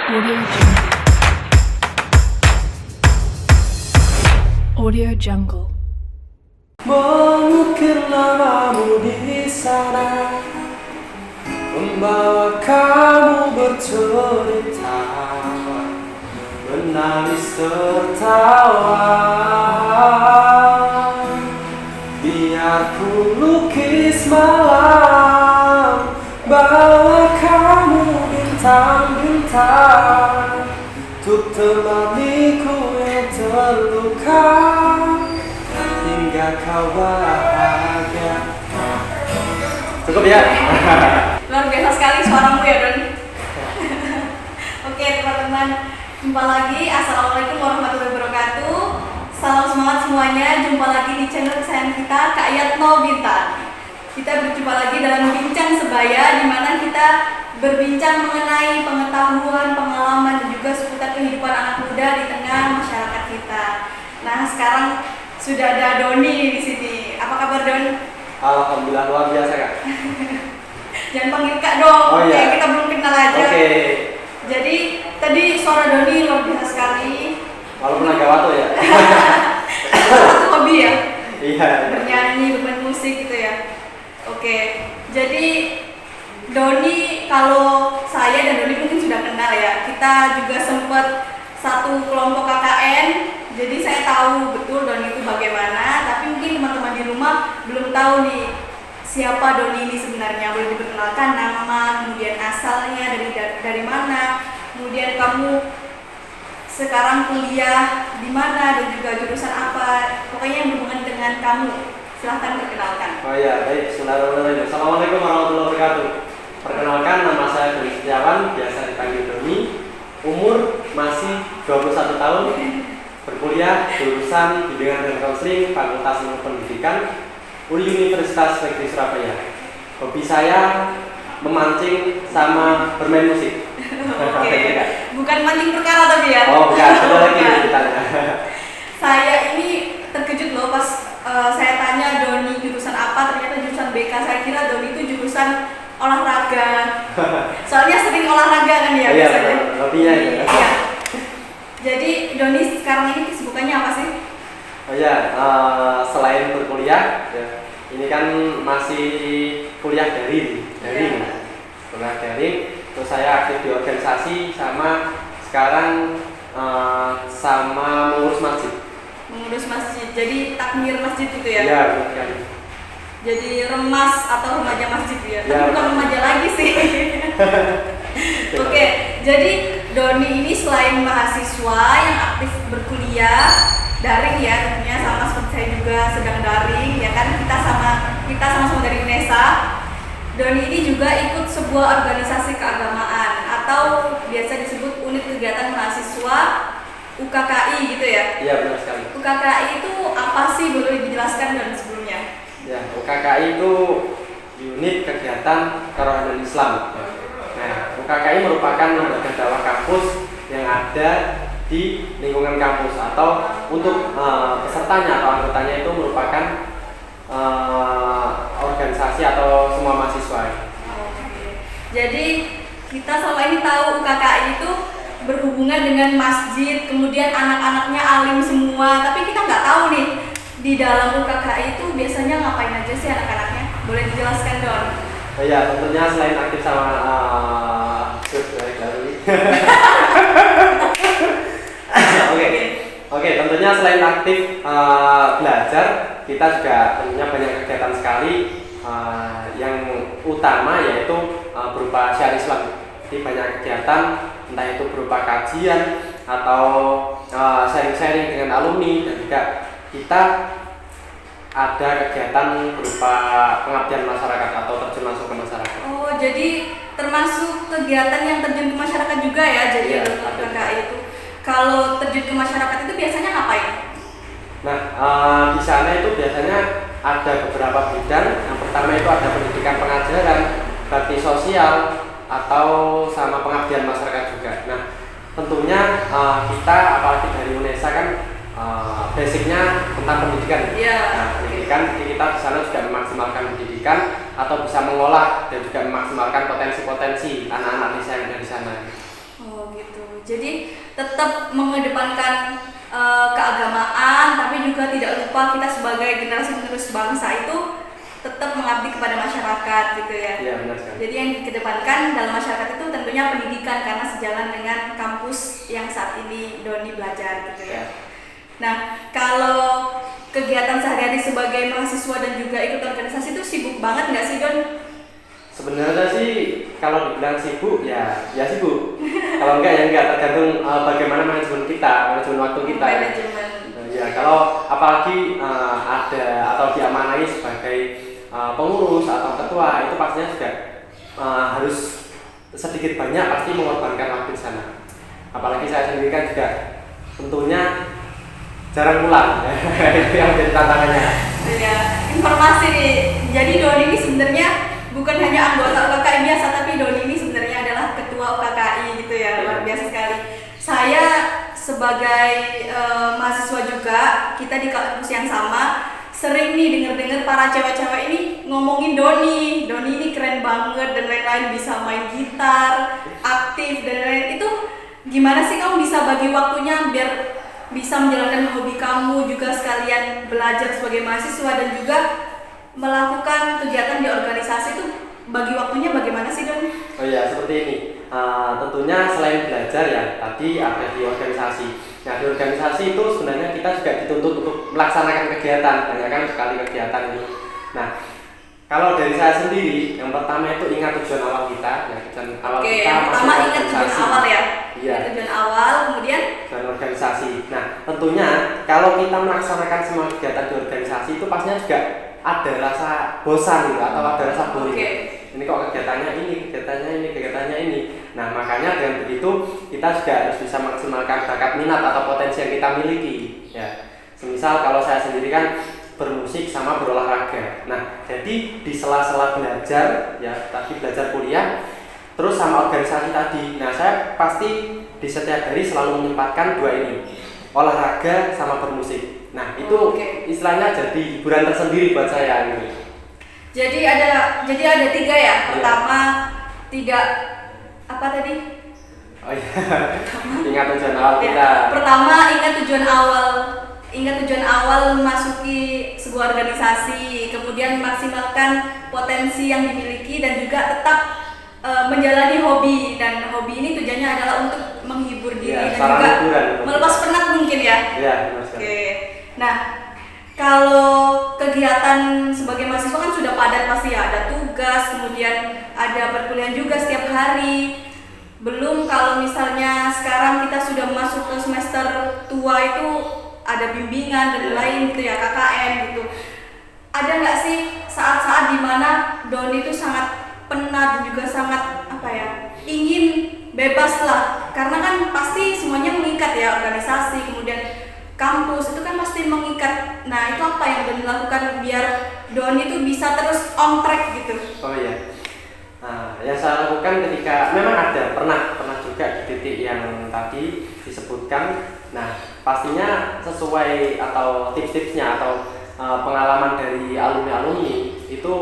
Audio Jungle. Audio Jungle. Mengukir namamu di sana, membawa kamu bercerita, menangis tertawa. Biar ku lukis malam, bawa kamu bintang-bintang, untuk temaniku yang terluka, hingga kau bahagia. Cukup ya? Luar biasa sekali suaramu ya, Don. Oke teman-teman, jumpa lagi. Assalamualaikum warahmatullahi wabarakatuh. Salam semangat semuanya. Jumpa lagi di channel kesayangan kita, Kak Yatno Bintang. Kita berjumpa lagi dalam Bincang Sebaya, di mana kita berbincang mengenai pengetahuan, pengalaman, dan juga seputar kehidupan anak muda di tengah masyarakat kita. Nah, sekarang sudah ada Doni di sini. Apa kabar, Don? Alhamdulillah luar biasa, Kak. Jangan panggil Kak dong. Oh, iya. Oke, kita belum kenal aja. Oke. Jadi tadi suara Doni luar biasa sekali. Walaupun agak waktu ya. Satu hobi ya, Iya. bernyanyi, bermain musik gitu ya. Oke, jadi Doni, kalau saya dan Doni mungkin sudah kenal ya. Kita juga sempat satu kelompok KKN. Jadi saya tahu betul Doni itu bagaimana. Tapi mungkin teman-teman di rumah belum tahu nih siapa Doni ini sebenarnya. Boleh diperkenalkan nama, kemudian asalnya dari mana, kemudian kamu sekarang kuliah di mana dan juga jurusan apa. Pokoknya yang berhubungan dengan kamu. Silahkan perkenalkan. Oh iya, baik. Bismillahirrahmanirrahim. Assalamualaikum warahmatullahi wabarakatuh. Perkenalkan, nama saya Doni Setiawan, biasa dipanggil Doni. Umur masih 21 tahun. Berkuliah jurusan Bimbingan dan Konseling Fakultas Ilmu Pendidikan Universitas Negeri Surabaya. Hobi saya memancing sama bermain musik. Oke. Bukan mancing perkara tapi ya. Oh, bukan. Ada lagi ceritanya. Saya ini terkejut loh pas saya tanya Doni jurusan apa, ternyata jurusan BK. Saya kira Doni itu jurusan olahraga. Soalnya sering olahraga kan ya Iya, biasanya. hobinya ya. Iya. Jadi Doni sekarang ini kesibukannya apa sih? Oh ya, selain berkuliah, ya, ini kan masih kuliah daring. Iya. Kuliah daring. Terus saya aktif di organisasi sama sekarang sama mengurus masjid. Mengurus masjid. Jadi takmir masjid gitu ya? Iya, bukan. Jadi remas atau remaja masjid ya? Ya, Tapi bukan remaja lagi sih. Oke, jadi Doni ini selain mahasiswa yang aktif berkuliah daring ya, tentunya sama seperti saya juga sedang daring ya kan, kita sama-sama dari UNESA. Doni ini juga ikut sebuah organisasi keagamaan atau biasa disebut unit kegiatan mahasiswa UKKI gitu ya. Iya, benar sekali. UKKI itu apa sih, boleh dijelaskan Don sebelumnya? Ya, UKKI itu unit kegiatan kerohanian Islam. Nah, UKKI merupakan lembaga dakwah kampus yang ada di lingkungan kampus, atau untuk pesertanya atau anggotanya itu merupakan organisasi atau semua mahasiswa. Oke. Jadi kita selama ini tahu UKKI itu berhubungan dengan masjid, kemudian anak-anaknya alim semua, tapi kita nggak tahu nih di dalam UKKI itu biasanya ngapain aja sih anak-anaknya? Boleh dijelaskan Don? Oh iya, tentunya selain aktif sama Oke, tentunya selain aktif belajar, kita juga tentunya banyak kegiatan sekali. Yang utama yaitu berupa syiar Islam. Jadi banyak kegiatan, entah itu berupa kajian atau sharing-sharing dengan alumni, dan juga kita ada kegiatan berupa pengabdian masyarakat atau terjun langsung ke masyarakat. Oh, jadi termasuk kegiatan yang terjun ke masyarakat juga ya, jadi Iya, UKKI itu. Kalau terjun ke masyarakat itu biasanya ngapain? Nah, di sana itu biasanya ada beberapa bidang. Yang pertama itu ada pendidikan pengajaran, bakti sosial, atau sama pengabdian masyarakat juga. Nah, tentunya kita apalagi dari UNESA kan basicnya tentang pendidikan. Iya. Nah, pendidikan, jadi kita di sana juga memaksimalkan pendidikan atau bisa mengolah dan juga memaksimalkan potensi-potensi anak-anak desa yang ada di sana. Oh gitu. Jadi tetap mengedepankan keagamaan, tapi juga tidak lupa kita sebagai generasi penerus bangsa itu tetap mengabdi kepada masyarakat gitu ya. Iya, benar sekali. Jadi yang dikedepankan dalam masyarakat itu tentunya pendidikan karena sejalan dengan kampus yang saat ini Doni belajar gitu ya. Nah, kalau kegiatan sehari-hari sebagai mahasiswa dan juga ikut organisasi itu sibuk banget nggak sih Don? Sebenarnya sih kalau dibilang sibuk ya sibuk. Kalau enggak ya enggak, tergantung bagaimana manajemen waktu kita. Manajemen. Ya kalau apalagi ada atau diamanai sebagai pengurus atau ketua, itu pastinya juga harus sedikit banyak pasti mengorbankan waktu di sana. Apalagi saya sendiri kan juga tentunya jarang pulang. Itu yang jadi tantangannya. Ya, informasi nih. Jadi Doni ini sebenarnya bukan hanya anggota UKKI biasa, tapi Doni ini sebenarnya adalah ketua UKKI gitu ya, luar biasa sekali. Saya sebagai mahasiswa juga, kita di kampus yang sama, sering nih denger-denger para cewek-cewek ini ngomongin Doni ini keren banget dan lain-lain, bisa main gitar, aktif dan lain-lain. Itu gimana sih kamu bisa bagi waktunya biar bisa menjalankan hobi kamu juga sekalian belajar sebagai mahasiswa dan juga melakukan kegiatan di organisasi itu, bagi waktunya bagaimana sih Don? Oh iya, seperti ini. Tentunya selain belajar ya, tadi ada di organisasi. Nah, di organisasi itu sebenarnya kita juga dituntut untuk melaksanakan kegiatan, banyak kan sekali kegiatan ini. Nah, kalau dari saya sendiri, yang pertama itu ingat tujuan awal kita. Ya, tujuan awal kita yang pertama masuk ingat organisasi. tujuan awal ya. Iya. Tujuan awal, kemudian tujuan organisasi. Nah, tentunya kalau kita melaksanakan semua kegiatan di organisasi itu pastinya juga ada rasa bosan gitu atau ada rasa boring. Ini kok kegiatannya ini. Nah, makanya dengan begitu kita juga harus bisa maksimalkan bakat minat atau potensi yang kita miliki. Ya, semisal kalau saya sendiri kan bermusik sama berolahraga. Nah, jadi di sela-sela belajar, ya tadi belajar kuliah, terus sama organisasi tadi. Nah, saya pasti di setiap hari selalu menyempatkan dua ini, olahraga sama bermusik. Nah, itu istilahnya jadi hiburan tersendiri buat saya gitu. Jadi ada tiga ya. Pertama tidak apa tadi? Oh iya. Ingat tujuan awal kita. Pertama ingat tujuan awal memasuki sebuah organisasi, kemudian maksimalkan potensi yang dimiliki dan juga tetap menjalani hobi, dan hobi ini tujuannya adalah untuk menghibur diri dan juga melepas penat mungkin ya. Iya, benar sekali. Oke. Nah, kalau kegiatan sebagai mahasiswa kan sudah padat pasti ya, ada tugas, kemudian ada perkuliahan juga setiap hari. Belum kalau misalnya sekarang kita sudah masuk ke semester tua itu ada bimbingan dan lain gitu ya, KKN gitu. Ada nggak sih saat-saat dimana Doni itu sangat penat dan juga sangat ingin bebas lah, karena kan pasti semuanya mengikat ya, organisasi kemudian kampus itu kan pasti mengikat. Nah, itu apa yang Doni lakukan biar Doni itu bisa terus on track gitu? Oh iya. Nah, yang saya lakukan ketika memang pernah juga di titik yang tadi disebutkan. Nah, pastinya sesuai atau tips-tipsnya atau pengalaman dari alumni-alumni itu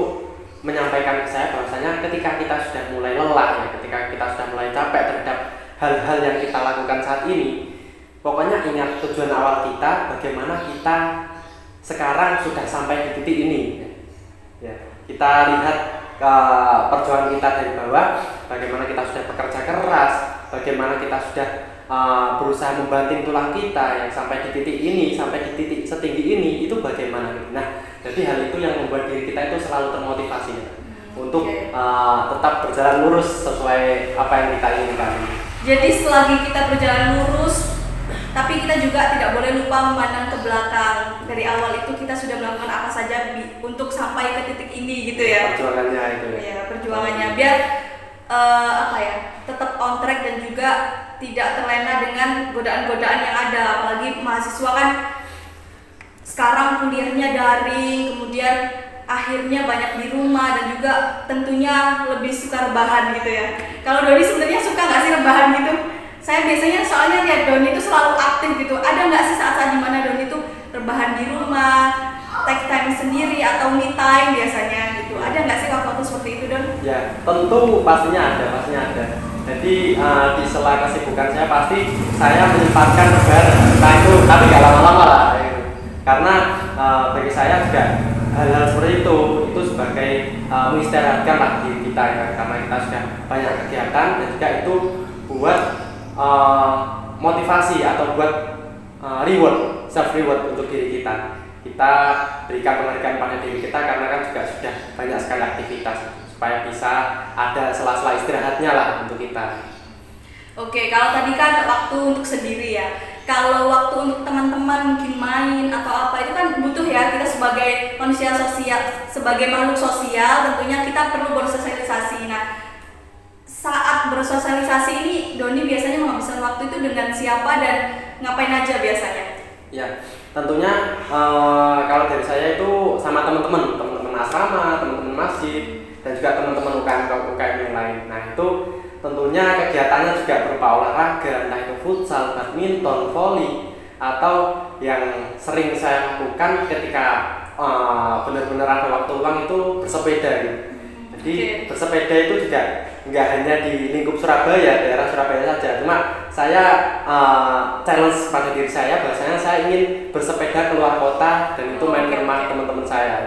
menyampaikan ke saya bahwasanya ketika kita sudah mulai lelah ya, ketika kita sudah mulai capek terhadap hal-hal yang kita lakukan saat ini, pokoknya ingat tujuan awal kita, bagaimana kita sekarang sudah sampai di titik ini. Ya, kita lihat perjuangan kita dari bawah, bagaimana kita sudah bekerja keras, bagaimana kita sudah berusaha membanting tulang kita yang sampai di titik ini, sampai di titik setinggi ini, itu bagaimana. Nah, jadi hal itu yang membuat diri kita itu selalu termotivasi untuk tetap berjalan lurus sesuai apa yang kita inginkan. Jadi selagi kita berjalan lurus, tapi kita juga tidak boleh lupa memandang ke belakang. Dari awal itu kita sudah melakukan apa saja untuk sampai ke titik ini gitu ya. Perjuangannya itu ya. Iya, perjuangannya biar tetap on track dan juga tidak terlena dengan godaan-godaan yang ada. Apalagi mahasiswa kan sekarang kuliahnya daring, kemudian akhirnya banyak di rumah dan juga tentunya lebih suka rebahan gitu ya. Kalau Doni sebenarnya suka nggak sih rebahan gitu? Saya biasanya soalnya lihat Doni itu selalu aktif gitu. Ada nggak sih saat-saat dimana Doni itu rebahan di rumah, take time sendiri atau me time biasanya gitu? Ada nggak sih waktu-waktu seperti itu Don? Ya, tentu pastinya ada. Jadi di sela kesibukan saya pasti saya menyempatkan rebahan. Nah itu tapi nggak lama-lama lah. Gitu. Karena bagi saya juga hal-hal seperti itu sebagai mengistirahatkan lah diri kita ya, karena kita sudah banyak kegiatan dan juga itu buat motivasi atau buat reward, self reward untuk diri kita. Kita berikan penghargaan pada diri kita karena kan juga sudah banyak sekali aktivitas supaya bisa ada sela-sela istirahatnya lah untuk kita. Oke, kalau tadi kan waktu untuk sendiri ya. Kalau waktu untuk teman-teman mungkin main atau apa itu kan butuh ya, kita sebagai manusia sosial, sebagai makhluk sosial tentunya kita perlu bersosialisasi. Nah, saat bersosialisasi ini Doni biasanya menghabiskan waktu itu dengan siapa dan ngapain aja biasanya? Ya, tentunya kalau dari saya itu sama teman-teman asrama, teman-teman masjid dan juga teman-teman UKM yang lain. Nah, itu tentunya kegiatannya juga berupa olahraga, entah itu futsal, badminton, voli, atau yang sering saya lakukan ketika benar-benar ada waktu luang itu bersepeda gitu. Jadi bersepeda itu juga nggak hanya di lingkup Surabaya, daerah Surabaya saja. Cuma saya challenge pada diri saya bahwasanya saya ingin bersepeda keluar kota dan itu main ke rumah teman-teman saya.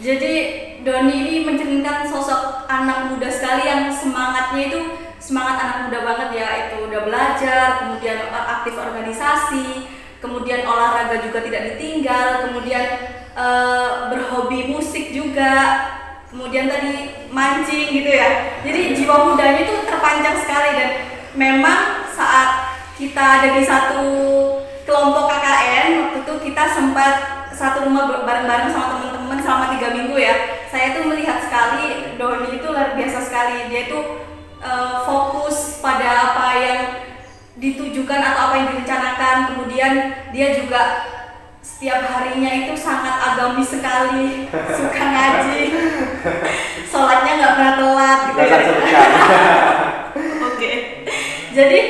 Jadi Doni ini mencerminkan sosok anak muda sekali yang semangatnya itu semangat anak muda banget ya, itu udah belajar, kemudian aktif organisasi, kemudian olahraga juga tidak ditinggal, kemudian berhobi musik juga, kemudian tadi mancing gitu ya. Jadi jiwa mudanya itu terpanjang sekali dan memang saat kita ada di satu kelompok KKN waktu itu kita sempat satu rumah bareng-bareng sama teman-teman selama 3 minggu ya. Saya tuh melihat sekali Doni itu luar biasa sekali. Dia itu fokus pada apa yang ditujukan atau apa yang direncanakan. Kemudian dia juga setiap harinya itu sangat agamis sekali, suka ngaji, sholatnya nggak pernah telat gitu ya. Oke. Jadi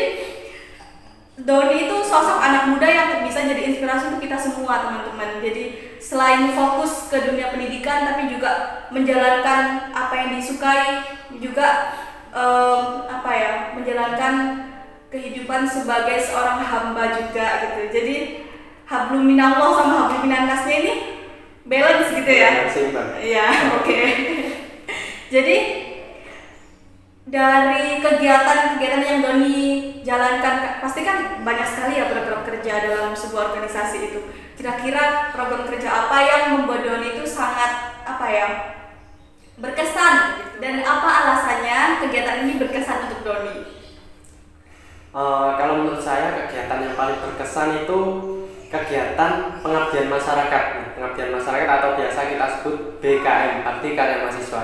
Doni itu sosok anak muda yang bisa jadi inspirasi untuk kita semua teman-teman. Jadi selain fokus ke dunia pendidikan tapi juga menjalankan apa yang disukai, juga menjalankan kehidupan sebagai seorang hamba juga gitu. Jadi hablum minallah sama hablum minannasnya ini balance gitu ya. Iya, oke. Jadi dari kegiatan-kegiatan yang Doni jalankan, pasti kan banyak sekali ya program kerja dalam sebuah organisasi itu. Kira-kira program kerja apa yang membuat Doni itu sangat berkesan gitu? Dan apa alasannya kegiatan ini berkesan untuk Doni? Kalau menurut saya kegiatan yang paling berkesan itu kegiatan pengabdian masyarakat. Pengabdian masyarakat atau biasa kita sebut BKM, Bakti Karya Mahasiswa.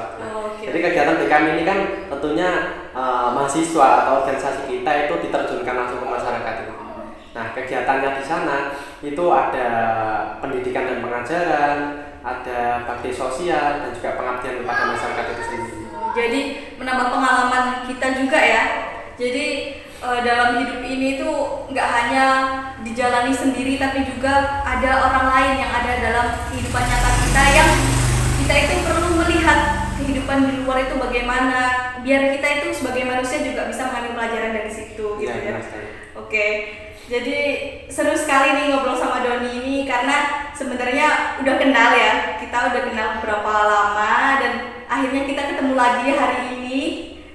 Jadi kegiatan BKM ini kan tentunya mahasiswa atau organisasi kita itu diterjunkan langsung ke masyarakat itu. Nah, kegiatannya di sana itu ada pendidikan dan pengajaran, ada bakti sosial dan juga pengabdian kepada masyarakat itu sendiri. Jadi menambah pengalaman kita juga ya. Jadi dalam hidup ini tuh nggak hanya dijalani sendiri tapi juga ada orang lain yang ada dalam kehidupan nyata kita yang kita itu perlu melihat kehidupan di luar itu bagaimana biar kita itu sebagai manusia juga bisa mengambil pelajaran dari situ gitu ya. Oke. Jadi seru sekali nih ngobrol sama Doni ini karena sebenarnya udah kenal ya. Kita udah kenal beberapa lama dan akhirnya kita ketemu lagi hari ini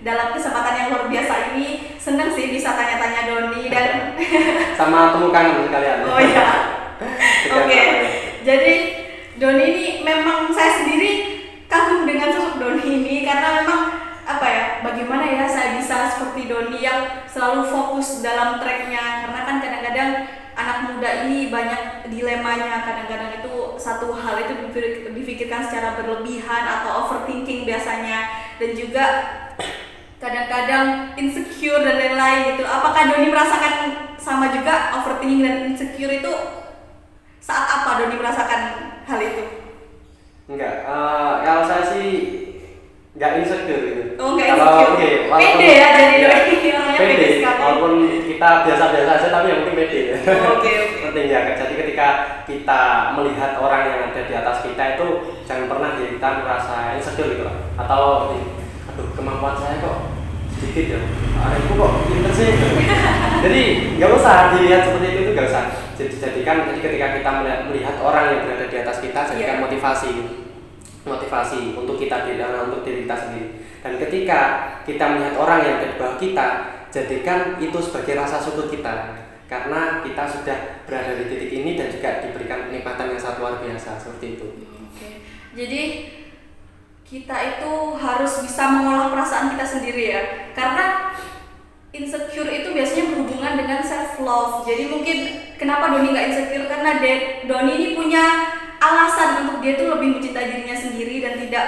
dalam kesempatan yang luar biasa ini. Seneng sih bisa tanya-tanya Doni dan sama temu kangen sekalian. Oh iya. Oke. Jadi Doni ini memang saya sendiri kagum dengan sosok Doni ini karena memang bagaimana ya saya bisa seperti Doni yang selalu fokus dalam tracknya, karena kan kadang-kadang anak muda ini banyak dilemanya. Kadang-kadang itu satu hal itu difikirkan secara berlebihan atau overthinking biasanya, dan juga kadang-kadang insecure dan lain-lain gitu. Apakah Doni merasakan sama juga overthinking dan insecure itu? Saat apa Doni merasakan hal itu? Enggak, kalau saya sih enggak insecure gitu. Oh, enggak insecure. Pede ya jadi Doni, orangnya pede sekali. Walaupun kita biasa-biasa aja tapi yang penting pede. Oke. Penting ya. Jadi ketika kita melihat orang yang ada di atas kita itu jangan pernah kita merasa insecure gitu lah. Atau aduh kemampuan saya kok sedikit ya. Aku kok pinter sih. Jadi nggak usah dilihat seperti itu nggak usah. Jadi ketika kita melihat orang yang berada di atas kita, jadikan motivasi untuk untuk diri kita sendiri. Dan ketika kita melihat orang yang ada di bawah kita, jadikan itu sebagai rasa syukur kita karena kita sudah berada di titik ini dan juga diberikan kenikmatan yang sangat luar biasa seperti itu. Oke. Jadi kita itu harus bisa mengolah perasaan kita sendiri ya, karena insecure itu biasanya berhubungan dengan self love. Jadi mungkin kenapa Doni nggak insecure, karena Doni ini punya alasan untuk dia tuh lebih mencintai dirinya sendiri dan tidak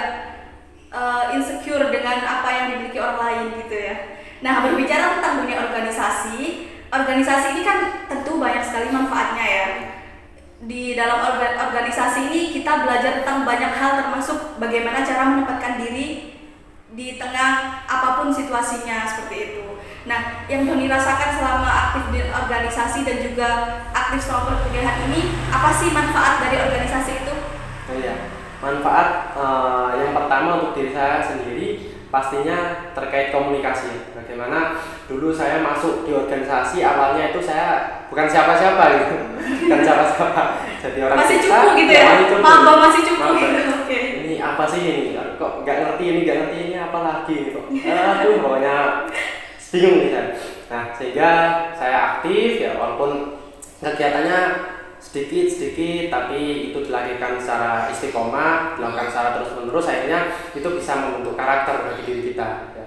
insecure dengan apa yang dimiliki orang lain gitu ya. Nah, berbicara tentang dunia organisasi ini kan tentu banyak sekali manfaatnya ya. Di dalam organisasi ini kita belajar tentang banyak hal, termasuk bagaimana cara menempatkan diri di tengah apapun situasinya seperti itu. Nah, yang Doni rasakan selama aktif di organisasi dan juga aktif selama perkuliahan ini, apa sih manfaat dari organisasi itu? Oh iya, manfaat yang pertama untuk diri saya sendiri pastinya terkait komunikasi. Bagaimana dulu saya masuk di organisasi, awalnya itu saya bukan siapa-siapa gitu. Bukan siapa-siapa. Jadi orang masih biasa, cukup gitu ya? Masih cukup gitu. Oke. Ini apa sih ini? Kok nggak ngerti ini apa lagi gitu. Aduh, pokoknya bingung nih saya. Nah, sehingga saya aktif ya, walaupun kegiatannya sedikit tapi itu dilakukan secara istiqomah, dilakukan secara terus-menerus, akhirnya itu bisa membentuk karakter bagi diri kita ya.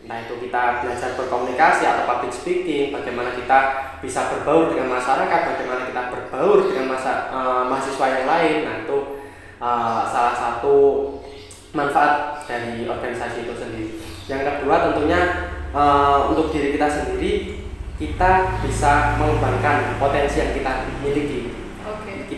Entah itu kita belajar berkomunikasi atau public speaking, bagaimana kita bisa berbaur dengan masyarakat, bagaimana kita berbaur dengan mahasiswa yang lain. Nah, itu salah satu manfaat dari organisasi itu sendiri. Yang kedua tentunya untuk diri kita sendiri, kita bisa mengembangkan potensi yang kita miliki.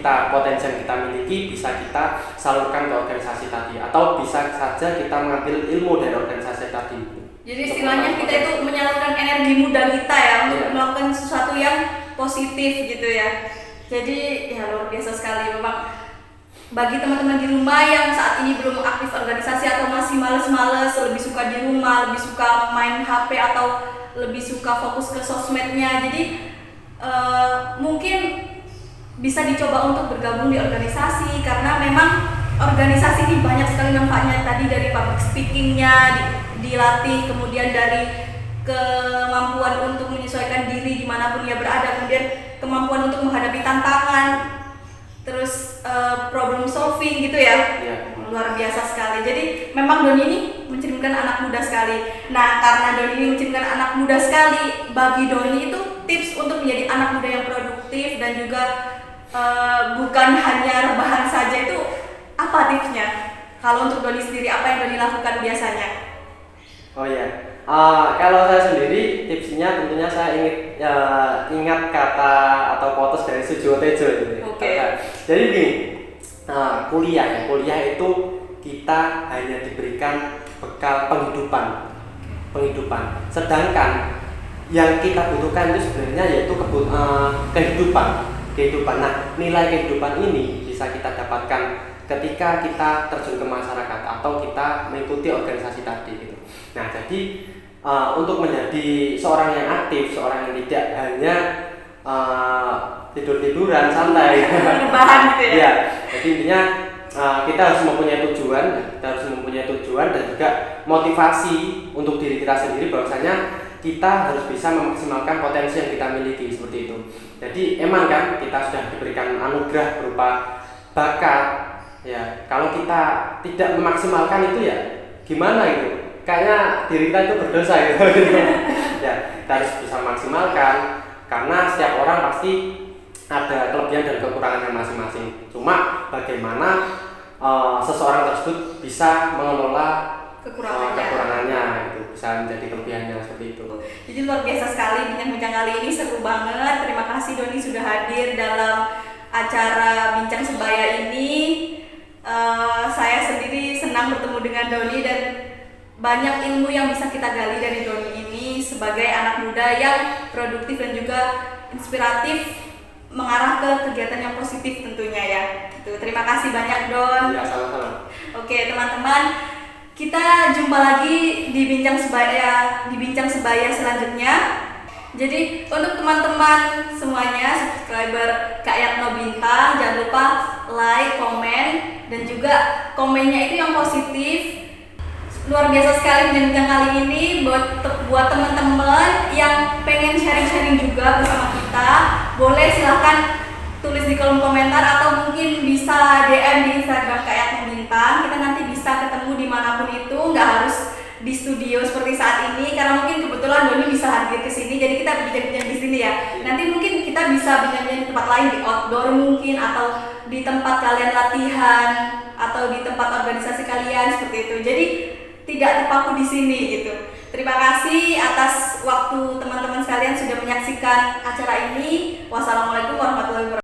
Potensi yang kita miliki bisa kita salurkan ke organisasi tadi, atau bisa saja kita mengambil ilmu dari organisasi tadi. Jadi istilahnya kita itu menyalurkan energi muda kita ya untuk melakukan sesuatu yang positif gitu ya. Jadi ya luar biasa sekali memang. Bagi teman-teman di rumah yang saat ini belum aktif organisasi atau masih males-males, lebih suka di rumah, lebih suka main HP atau lebih suka fokus ke sosmednya, jadi mungkin bisa dicoba untuk bergabung di organisasi, karena memang organisasi ini banyak sekali manfaatnya. Tadi dari public speakingnya dilatih, kemudian dari kemampuan untuk menyesuaikan diri dimanapun ia berada, kemudian kemampuan untuk menghadapi tantangan, terus problem solving gitu ya. Luar biasa sekali. Jadi memang Doni ini mencerminkan anak muda sekali. Nah, karena Doni ini mencerminkan anak muda sekali, bagi Doni itu tips untuk menjadi anak muda yang produktif dan juga bukan hanya rebahan saja, itu apa tipsnya? Kalau untuk Doni sendiri, apa yang Doni lakukan biasanya? Oh iya, kalau saya sendiri tipsnya tentunya saya ingat kata atau quotes dari Sujiwo Tejo gitu. Jadi begini, kuliah itu kita hanya diberikan bekal penghidupan. Sedangkan yang kita butuhkan itu sebenarnya yaitu kehidupan. Nah, nilai kehidupan ini bisa kita dapatkan ketika kita terjun ke masyarakat atau kita mengikuti organisasi tadi gitu. Nah, jadi untuk menjadi seorang yang aktif, seorang yang tidak hanya tidur-tiduran santai, rebahan gitu ya. Ya, jadi intinya kita harus mempunyai tujuan dan juga motivasi untuk diri kita sendiri, bahwasanya kita harus bisa memaksimalkan potensi yang kita miliki seperti itu. Jadi emang kan kita sudah diberikan anugerah berupa bakat. Ya, kalau kita tidak memaksimalkan itu ya gimana gitu? Kayaknya diri kita itu berdosa gitu. Ya, kita harus bisa memaksimalkan, karena setiap orang pasti ada kelebihan dan kekurangannya masing-masing. Cuma bagaimana seseorang tersebut bisa mengelola kekurangannya itu bisa menjadi kelebihannya seperti itu. Jadi luar biasa sekali bincang-bincang kali ini, seru banget. Terima kasih Doni sudah hadir dalam acara Bincang Sebaya ini. Saya sendiri senang bertemu dengan Doni dan banyak ilmu yang bisa kita gali dari Doni ini sebagai anak muda yang produktif dan juga inspiratif, mengarah ke kegiatan yang positif tentunya ya. Terima kasih banyak Don. Ya, sama-sama. Oke teman-teman, kita jumpa lagi di bincang sebaya selanjutnya. Jadi untuk teman-teman semuanya, subscriber Kak Yatno Bintang, jangan lupa like, komen, dan juga komennya itu yang positif. Luar biasa sekali bincang kali ini buat teman-teman yang pengen sharing-sharing juga bersama kita. Boleh silahkan tulis di kolom komentar atau mungkin bisa DM di Instagram Kak Yatno Bintang. Kita nanti bisa ketemu dimanapun itu, nggak harus di studio seperti saat ini karena mungkin kebetulan Doni bisa hadir ke sini, jadi kita bincang-bincang di sini ya. Nanti mungkin kita bisa bincang-bincang di tempat lain, di outdoor mungkin, atau di tempat kalian latihan, atau di tempat organisasi kalian seperti itu. Jadi tidak terpaku di sini gitu. Terima kasih atas waktu teman-teman sekalian sudah menyaksikan acara ini. Wassalamualaikum warahmatullahi wabarakatuh.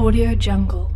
Audio Jungle.